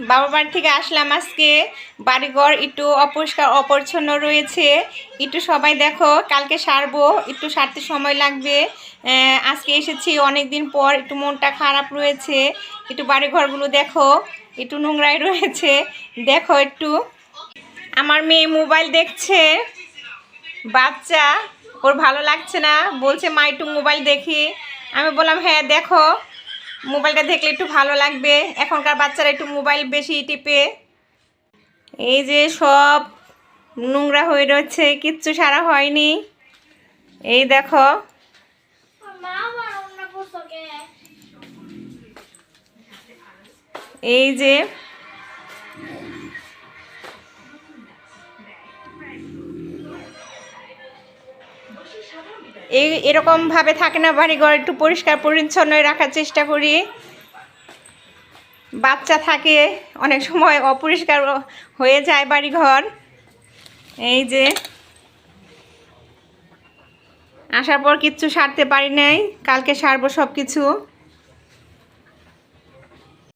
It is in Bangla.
বাবার বাড়ি থেকে আসলাম আজকে। বাড়িঘর একটু অপরিষ্কার অপরিচ্ছন্ন রয়েছে, একটু সবাই দেখো কালকে সারবো, একটু সারতে সময় লাগবে। আজকে এসেছি অনেক দিন পর, একটু মনটা খারাপ রয়েছে। একটু বাড়িঘরগুলো দেখো একটু নোংরাই রয়েছে, দেখো একটু। আমার মেয়ে মোবাইল দেখছে, বাচ্চা, ওর ভালো লাগছে না, বলছে মা একটু মোবাইল দেখি। আমি বললাম হ্যাঁ দেখো, মোবাইলটা দেখলে একটু ভালো লাগবে, এখনকার বাচ্চারা একটু মোবাইল বেশি টিপে। এই যে সব নোংরা হয়ে রয়েছে, কিচ্ছু সারা হয়নি। এই দেখো, এই যে এরকমভাবে থাকে না বাড়িঘর, একটু পরিষ্কার পরিচ্ছন্ন রাখার চেষ্টা করি। বাচ্চা থাকে অনেক সময় অপরিষ্কার হয়ে যায় বাড়িঘর। এই যে আসার পর কিচ্ছু সারতে পারি নাই, কালকে সারবো সব কিছু।